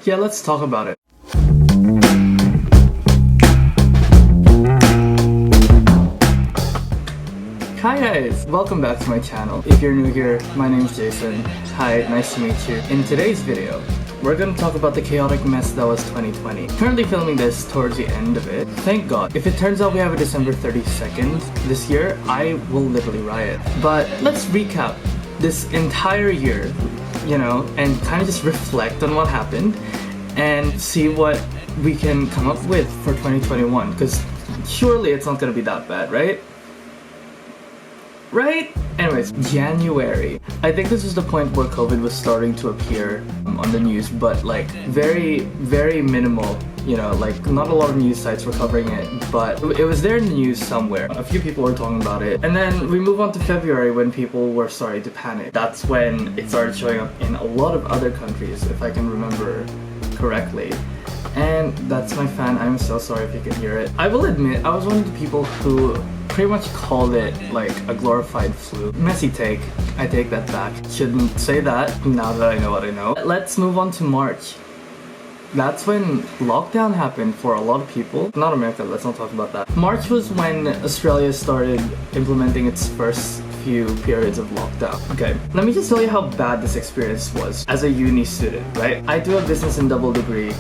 Yeah, let's talk about it. Hi guys! Welcome back to my channel. If you're new here, my name's Jason. Hi, nice to meet you. In today's video, we're gonna talk about the chaotic mess that was 2020. Currently filming this towards the end of it. Thank God. If it turns out we have a December 32nd this year, I will literally riot. But let's recap this entire year, you know, and kind of just reflect on what happened and see what we can come up with for 2021, because surely it's not gonna be that bad, right? Right? Anyways, January. I think this was the point where COVID was starting to appear on the news, but like very, very minimal. You know, like not a lot of news sites were covering it, but it was there in the news somewhere. A few people were talking about it. And then we move on to February when people were starting to panic. That's when it started showing up in a lot of other countries, if I can remember correctly. And that's my fan. I'm so sorry if you can hear it. I will admit, I was one of the people who pretty much called it like a glorified flu. Messy take. I take that back. Shouldn't say that now that I know what I know. Let's move on to March. That's when lockdown happened for a lot of people. Not America, let's not talk about that. March was when Australia started implementing its first few periods of lockdown. Okay, let me just tell you how bad this experience was as a uni student, right? I do a business and double degree.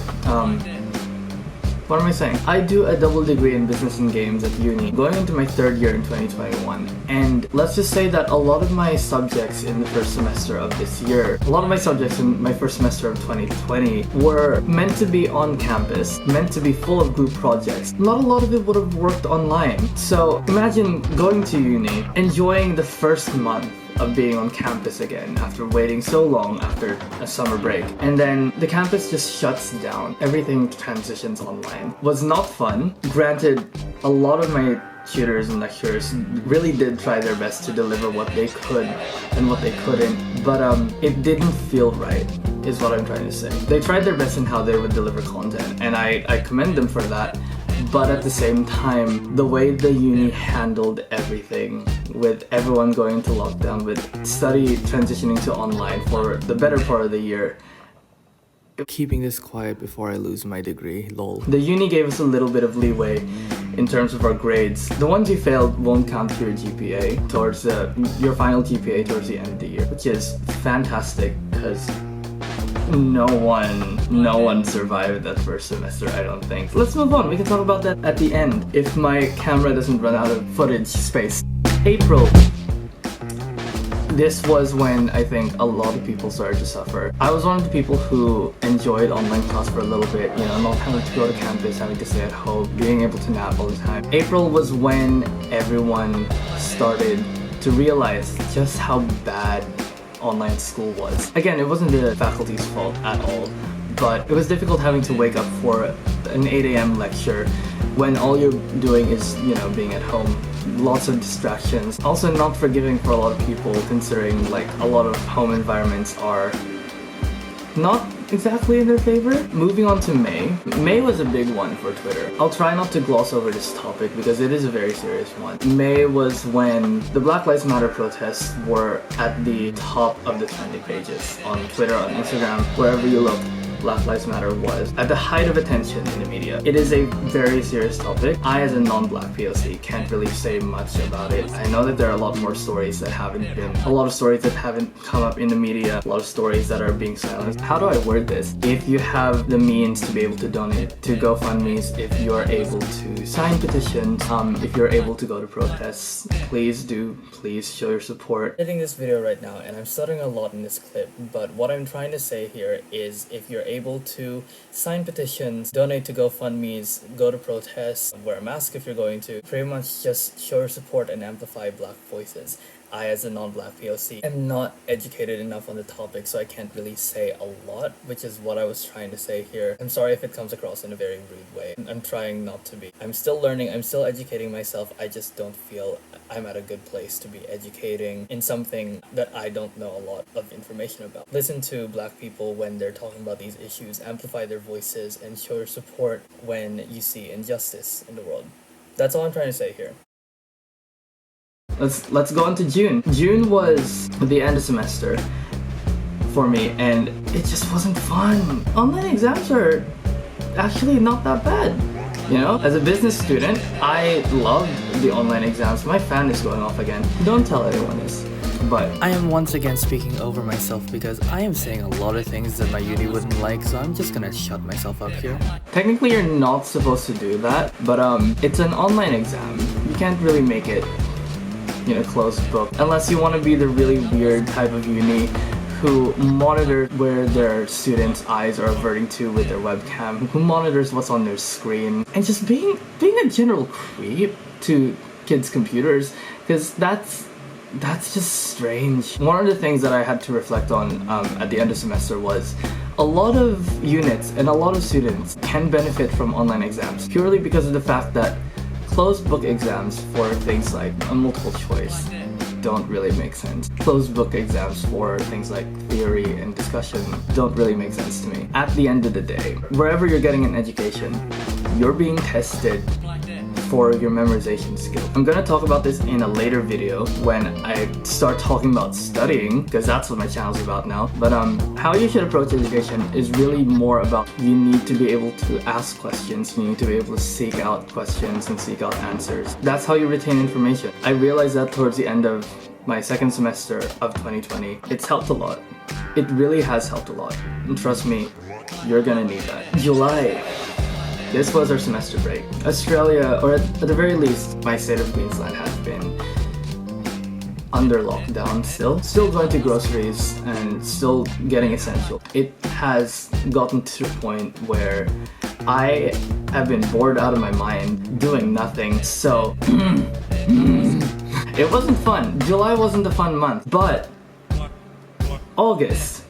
What am I saying? I do a double degree in business and games at uni, going into my third year in 2021. And let's just say that a lot of my subjects in the first semester of this year, a lot of my subjects in my first semester of 2020 were meant to be on campus, meant to be full of group projects. Not a lot of it would have worked online. So imagine going to uni, enjoying the first month of being on campus again after waiting so long after a summer break, and then the campus just shuts down. Everything transitions online. Was not fun. Granted, a lot of my tutors and lecturers really did try their best to deliver what they could and what they couldn't, but it didn't feel right, is what I'm trying to say. They tried their best in how they would deliver content, and I commend them for that. But at the same time, the way the uni handled everything, with everyone going into lockdown, with study transitioning to online for the better part of the year. Keeping this quiet before I lose my degree, lol. The uni gave us a little bit of leeway in terms of our grades. The ones you failed won't count to your GPA towards your final GPA towards the end of the year, which is fantastic because no one survived that first semester, I don't think. Let's move on, we can talk about that at the end, if my camera doesn't run out of footage space. April. This was when I think a lot of people started to suffer. I was one of the people who enjoyed online class for a little bit, you know, not having to go to campus, having to stay at home, being able to nap all the time. April was when everyone started to realize just how bad online school was. Again, it wasn't the faculty's fault at all, but it was difficult having to wake up for an 8 a.m. lecture when all you're doing is, you know, being at home. Lots of distractions. Also not forgiving for a lot of people, considering like a lot of home environments are not exactly in their favor. Moving on to May. May was a big one for Twitter. I'll try not to gloss over this topic because it is a very serious one. May was when the Black Lives Matter protests were at the top of the trending pages on Twitter, on Instagram, wherever you look. Black Lives Matter was at the height of attention in the media. It is a very serious topic. I, as a non-Black POC, can't really say much about it. I know that there are a lot more stories that haven't come up in the media, a lot of stories that are being silenced. How do I word this? If you have the means to be able to donate to GoFundMe's, if you're able to sign petitions, if you're able to go to protests, please do. Please show your support. I'm editing this video right now and I'm stuttering a lot in this clip, but what I'm trying to say here is if you're able to sign petitions, donate to GoFundMe's, go to protests, wear a mask if you're going to, pretty much just show your support and amplify Black voices. I, as a non-Black POC, am not educated enough on the topic, so I can't really say a lot, which is what I was trying to say here. I'm sorry if it comes across in a very rude way. I'm trying not to be. I'm still learning, I'm still educating myself, I just don't feel I'm at a good place to be educating in something that I don't know a lot of information about. Listen to Black people when they're talking about these issues, amplify their voices, and show your support when you see injustice in the world. That's all I'm trying to say here. Let's go on to June. June was the end of semester. for me, and it just wasn't fun. Online exams are actually not that bad. You know, as a business student, I loved the online exams. My fan is going off again. Don't tell anyone this. But I am once again speaking over myself because I am saying a lot of things that my uni wouldn't like, so I'm just gonna shut myself up here. technically you're not supposed to do that, but it's an online exam. You can't really make it, you know, closed book. Unless you want to be the really weird type of uni who monitors where their students' eyes are averting to with their webcam, who monitors what's on their screen, and just being a general creep to kids' computers, because that's just strange. One of the things that I had to reflect on at the end of semester was a lot of units and a lot of students can benefit from online exams purely because of the fact that closed book exams for things like a multiple choice don't really make sense. Closed book exams for things like theory and discussion don't really make sense to me. At the end of the day, wherever you're getting an education, you're being tested for your memorization skill. I'm gonna talk about this in a later video when I start talking about studying, because that's what my channel's about now. But how you should approach education is really more about you need to be able to ask questions, you need to be able to seek out questions and seek out answers. That's how you retain information. I realized that towards the end of my second semester of 2020. It's helped a lot. It really has helped a lot. And trust me, you're gonna need that. July. This was our semester break. Australia, or at the very least, my state of Queensland has been under lockdown still going to groceries and still getting essential. It has gotten to the point where I have been bored out of my mind doing nothing, so it wasn't fun. July wasn't a fun month, but August.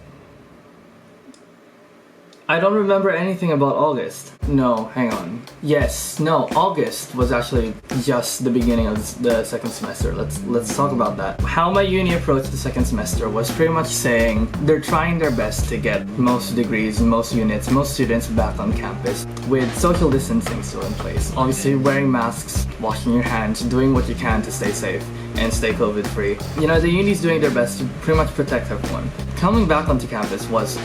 I don't remember anything about August. No, hang on. Yes, no, August was actually just the beginning of the second semester. Let's talk about that. How my uni approached the second semester was pretty much saying they're trying their best to get most degrees, most units, most students back on campus with social distancing still in place. Obviously wearing masks, washing your hands, doing what you can to stay safe and stay COVID free. You know, the uni's doing their best to pretty much protect everyone. Coming back onto campus was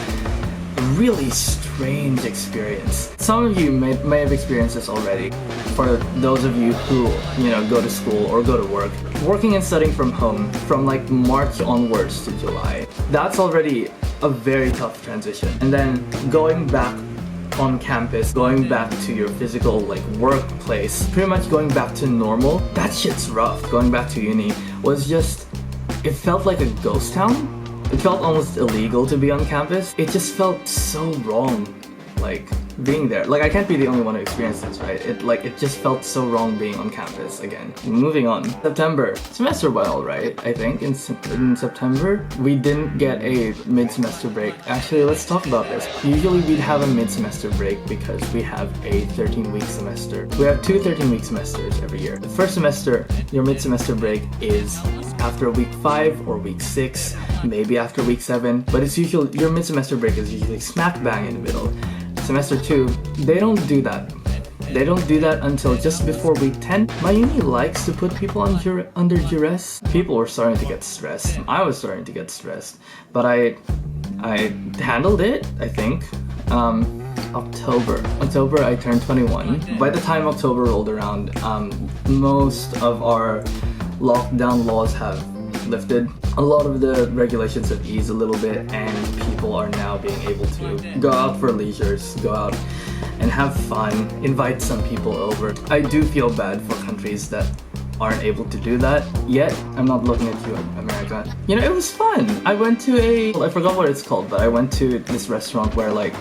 really strange experience. Some of you may have experienced this already. For those of you who, you know, go to school or go to work, working and studying from home from like March onwards to July, that's already a very tough transition. And then going back on campus, going back to your physical like workplace, pretty much going back to normal, that shit's rough. Going back to uni was just, it felt like a ghost town. It felt almost illegal to be on campus. It just felt so wrong, like being there. Like I can't be the only one who experienced this, right? It just felt so wrong being on campus again. Moving on. September. Semester went alright, I think. In September, we didn't get a mid-semester break. Actually, let's talk about this. Usually we'd have a mid-semester break because we have a 13-week semester. We have two 13-week semesters every year. The first semester, your mid-semester break is after week 5 or week 6, maybe after week 7, but it's usually, your mid-semester break is usually smack bang in the middle. Semester 2, they don't do that. They don't do that until just before week 10. My uni likes to put people under duress. People were starting to get stressed. I was starting to get stressed, but I handled it, I think. October, I turned 21. By the time October rolled around, most of our lockdown laws have lifted. A lot of the regulations have eased a little bit, and people are now being able to go out for leisures, go out and have fun, invite some people over. I do feel bad for countries that aren't able to do that yet. I'm not looking at you, America. You know, it was fun. I went to I forgot what it's called, but I went to this restaurant where like,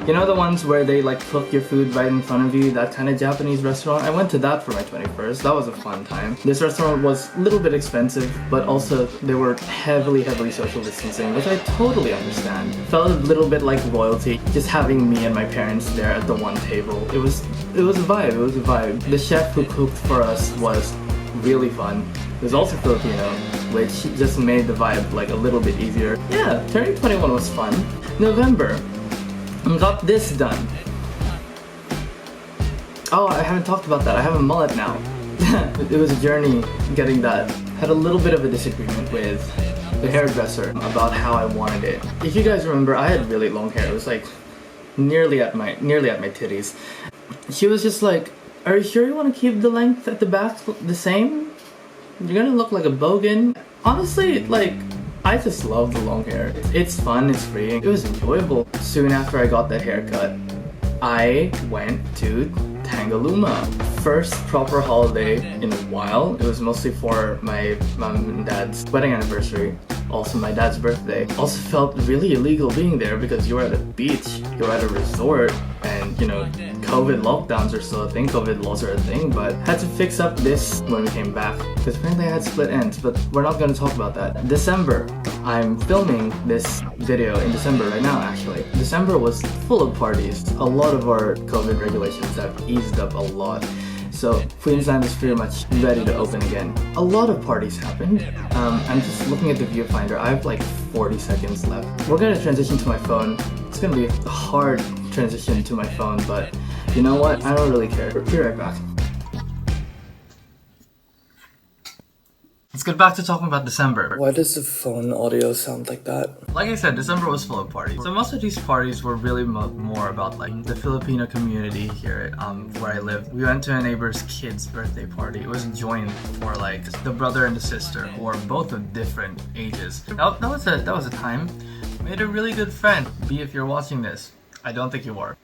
you know the ones where they like cook your food right in front of you, that kind of Japanese restaurant? I went to that for my 21st. That was a fun time. This restaurant was a little bit expensive, but also they were heavily social distancing, which I totally understand. Felt a little bit like royalty, just having me and my parents there at the one table. It was a vibe. The chef who cooked for us was really fun. It was also Filipino, which just made the vibe like a little bit easier. Yeah, turning 21 was fun. November. Got this done. Oh, I haven't talked about that. I have a mullet now. It was a journey getting that. Had a little bit of a disagreement with the hairdresser about how I wanted it. If you guys remember, I had really long hair. It was like nearly at my titties. She was just like, "Are you sure you want to keep the length at the back the same? You're gonna look like a bogan." Honestly, like, I just love the long hair. It's fun, it's freeing, it was enjoyable. Soon after I got that haircut, I went to Tangalooma. First proper holiday in a while. It was mostly for my mom and dad's wedding anniversary. Also my dad's birthday. Also felt really illegal being there because you were at a beach, you were at a resort, and you know, COVID lockdowns are still a thing, COVID laws are a thing, but had to fix up this when we came back because apparently I had split ends, but we're not going to talk about that. December. I'm filming this video in December right now actually. December was full of parties. A lot of our COVID regulations have eased up a lot. So Queensland is pretty much ready to open again. A lot of parties happened. I'm just looking at the viewfinder. I have like 40 seconds left. We're gonna transition to my phone. It's gonna be a hard transition to my phone, but you know what? I don't really care. Be right back. Let's get back to talking about December. Why does the phone audio sound like that? Like I said, December was full of parties. So most of these parties were really more about like the Filipino community here where I live. We went to a neighbor's kid's birthday party. It was joined for like the brother and the sister who are both of different ages. That was a time. Made a really good friend. B, if you're watching this, I don't think you are.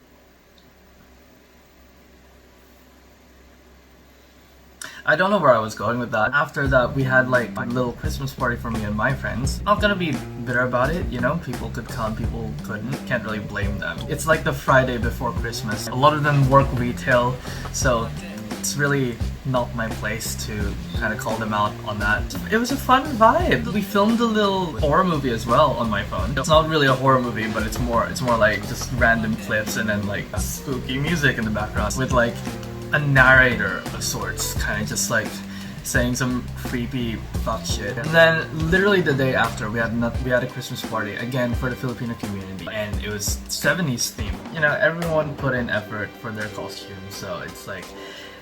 I don't know where I was going with that. After that, we had like a little Christmas party for me and my friends. Not gonna be bitter about it, you know? People could come, people couldn't. Can't really blame them. It's like the Friday before Christmas. A lot of them work retail, so it's really not my place to kind of call them out on that. It was a fun vibe. We filmed a little horror movie as well on my phone. It's not really a horror movie, but it's more like just random clips and then like spooky music in the background with like a narrator of sorts, kind of just like saying some creepy fuck shit. And then literally the day after, we had a Christmas party again for the Filipino community, and it was 70s themed. You know, everyone put in effort for their costumes, so it's like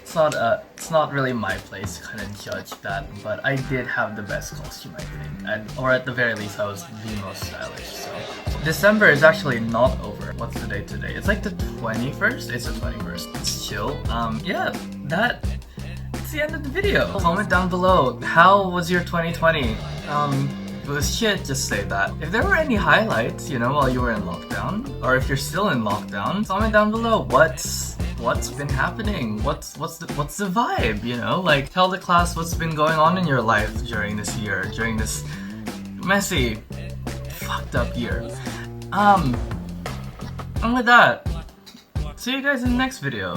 it's not really my place to kind of judge that, but I did have the best costume, I think, or at the very least I was the most stylish. So December is actually not over. What's the date today? It's like the 21st. It's the 21st. It's chill. Yeah, that's the end of the video. Comment down below, how was your 2020? If it was shit, just say that. If there were any highlights, you know, while you were in lockdown, or if you're still in lockdown, comment down below what's been happening, what's the vibe, you know? Like, tell the class what's been going on in your life during this year, during this messy, fucked up year. And with that, see you guys in the next video.